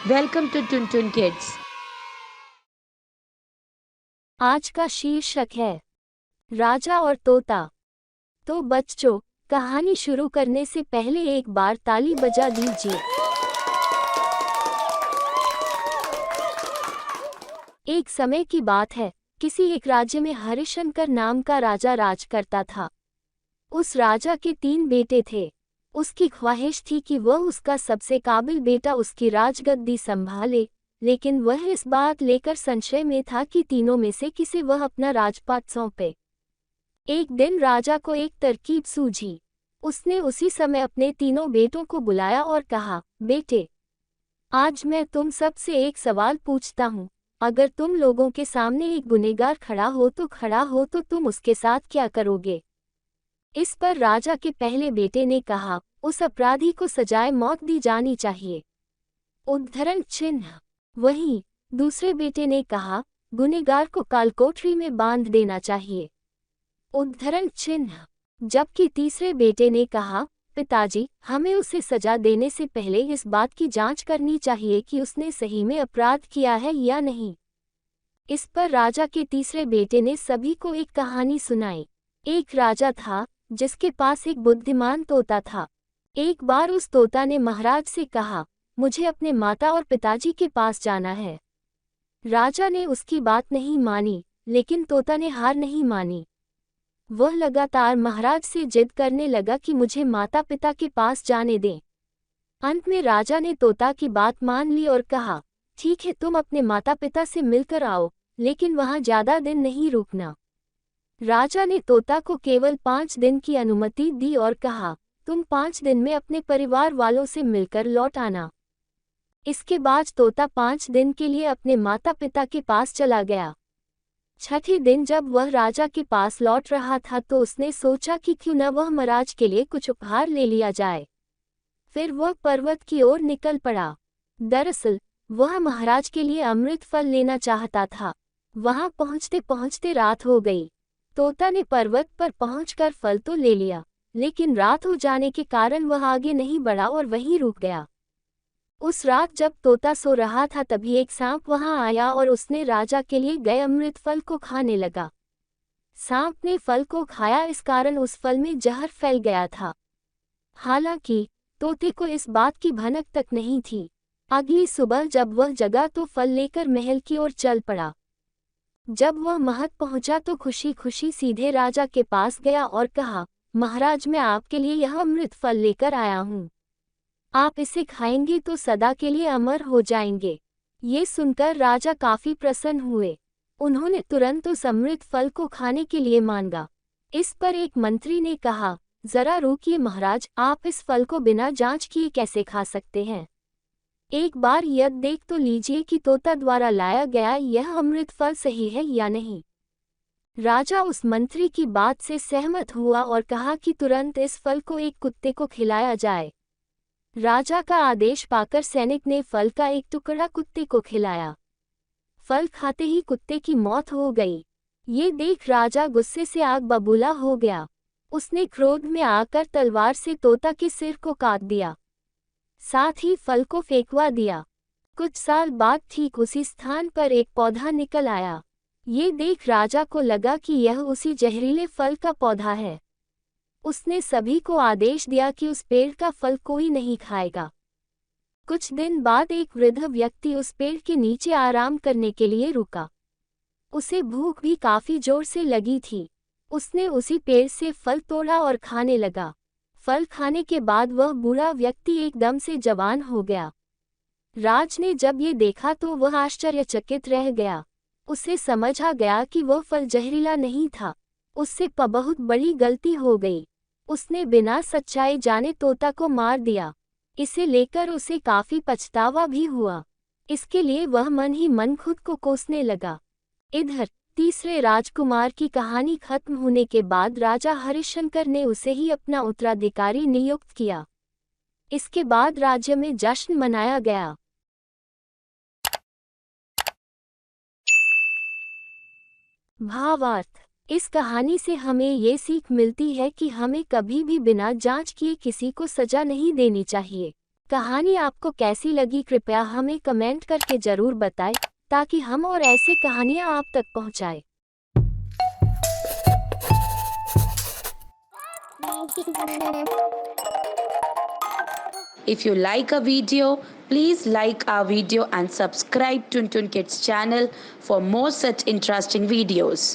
Welcome to टुन टुन kids. आज का शीर्षक है राजा और तोता। तो बच्चों, कहानी शुरू करने से पहले एक बार ताली बजा दीजिए। एक समय की बात है, किसी एक राज्य में हरिशंकर नाम का राजा राज करता था। उस राजा के 3 बेटे थे। उसकी ख्वाहिश थी कि वह उसका सबसे काबिल बेटा उसकी राजगद्दी संभाले, लेकिन वह इस बात लेकर संशय में था कि तीनों में से किसे वह अपना राजपाट सौंपे। एक दिन राजा को एक तरकीब सूझी। उसने उसी समय अपने तीनों बेटों को बुलाया और कहा, बेटे, आज मैं तुम सब से एक सवाल पूछता हूँ। अगर तुम लोगों के सामने एक गुनहगार खड़ा हो तो तुम उसके साथ क्या करोगे? इस पर राजा के पहले बेटे ने कहा, उस अपराधी को सजाए मौत दी जानी चाहिए। उद्धरण चिन्ह। वहीं दूसरे बेटे ने कहा, गुनहगार को कालकोठरी में बांध देना चाहिए। उद्धरण चिन्ह। जबकि तीसरे बेटे ने कहा, पिताजी, हमें उसे सजा देने से पहले इस बात की जांच करनी चाहिए कि उसने सही में अपराध किया है या नहीं। इस पर राजा के तीसरे बेटे ने सभी को एक कहानी सुनाई। एक राजा था जिसके पास एक बुद्धिमान तोता था। एक बार उस तोता ने महाराज से कहा, मुझे अपने माता और पिताजी के पास जाना है। राजा ने उसकी बात नहीं मानी, लेकिन तोता ने हार नहीं मानी। वह लगातार महाराज से जिद करने लगा कि मुझे माता पिता के पास जाने दें। अंत में राजा ने तोता की बात मान ली और कहा, ठीक है, तुम अपने माता पिता से मिलकर आओ, लेकिन वहां ज्यादा दिन नहीं रुकना। राजा ने तोता को केवल 5 दिन की अनुमति दी और कहा, तुम 5 दिन में अपने परिवार वालों से मिलकर लौट आना। इसके बाद तोता 5 दिन के लिए अपने माता पिता के पास चला गया। छठे दिन जब वह राजा के पास लौट रहा था तो उसने सोचा कि क्यों न वह महाराज के लिए कुछ उपहार ले लिया जाए। फिर वह पर्वत की ओर निकल पड़ा। दरअसल वह महाराज के लिए अमृत फल लेना चाहता था। वहां पहुंचते पहुंचते रात हो गई। तोता ने पर्वत पर पहुंचकर फल तो ले लिया, लेकिन रात हो जाने के कारण वह आगे नहीं बढ़ा और वहीं रुक गया। उस रात जब तोता सो रहा था तभी एक सांप वहां आया और उसने राजा के लिए गए अमृत फल को खाने लगा। सांप ने फल को खाया, इस कारण उस फल में जहर फैल गया था। हालांकि तोते को इस बात की भनक तक नहीं थी। अगली सुबह जब वह जगा तो फल लेकर महल की ओर चल पड़ा। जब वह महल पहुंचा तो खुशी खुशी सीधे राजा के पास गया और कहा, महाराज, मैं आपके लिए यह अमृत फल लेकर आया हूँ। आप इसे खाएंगे तो सदा के लिए अमर हो जाएंगे। ये सुनकर राजा काफी प्रसन्न हुए। उन्होंने तुरंत उस अमृत फल को खाने के लिए मांगा। इस पर एक मंत्री ने कहा, जरा रुकिए महाराज, आप इस फल को बिना जांच किए कैसे खा सकते हैं? एक बार यह देख तो लीजिए कि तोता द्वारा लाया गया यह अमृत फल सही है या नहीं। राजा उस मंत्री की बात से सहमत हुआ और कहा कि तुरंत इस फल को एक कुत्ते को खिलाया जाए। राजा का आदेश पाकर सैनिक ने फल का एक टुकड़ा कुत्ते को खिलाया। फल खाते ही कुत्ते की मौत हो गई। ये देख राजा गुस्से से आग बबूला हो गया। उसने क्रोध में आकर तलवार से तोता के सिर को काट दिया, साथ ही फल को फेंकवा दिया। कुछ साल बाद ठीक उसी स्थान पर एक पौधा निकल आया। ये देख राजा को लगा कि यह उसी जहरीले फल का पौधा है। उसने सभी को आदेश दिया कि उस पेड़ का फल कोई नहीं खाएगा। कुछ दिन बाद एक वृद्ध व्यक्ति उस पेड़ के नीचे आराम करने के लिए रुका। उसे भूख भी काफी जोर से लगी थी। उसने उसी पेड़ से फल तोड़ा और खाने लगा। फल खाने के बाद वह बूढ़ा व्यक्ति एकदम से जवान हो गया। राज ने जब ये देखा तो वह आश्चर्यचकित रह गया। उसे समझ आ गया कि वह फल जहरीला नहीं था। उससे बहुत बड़ी गलती हो गई। उसने बिना सच्चाई जाने तोता को मार दिया। इसे लेकर उसे काफी पछतावा भी हुआ। इसके लिए वह मन ही मन खुद को कोसने लगा। इधर तीसरे राजकुमार की कहानी खत्म होने के बाद राजा हरिशंकर ने उसे ही अपना उत्तराधिकारी नियुक्त किया। इसके बाद राज्य में जश्न मनाया गया। भावार्थ। इस कहानी से हमें ये सीख मिलती है कि हमें कभी भी बिना जांच किए किसी को सजा नहीं देनी चाहिए। कहानी आपको कैसी लगी कृपया हमें कमेंट करके जरूर बताएं ताकि हम और ऐसे कहानियां आप तक पहुंचाएं। If you like a video, please like our video and subscribe to Tuntun Kids channel for more such interesting videos.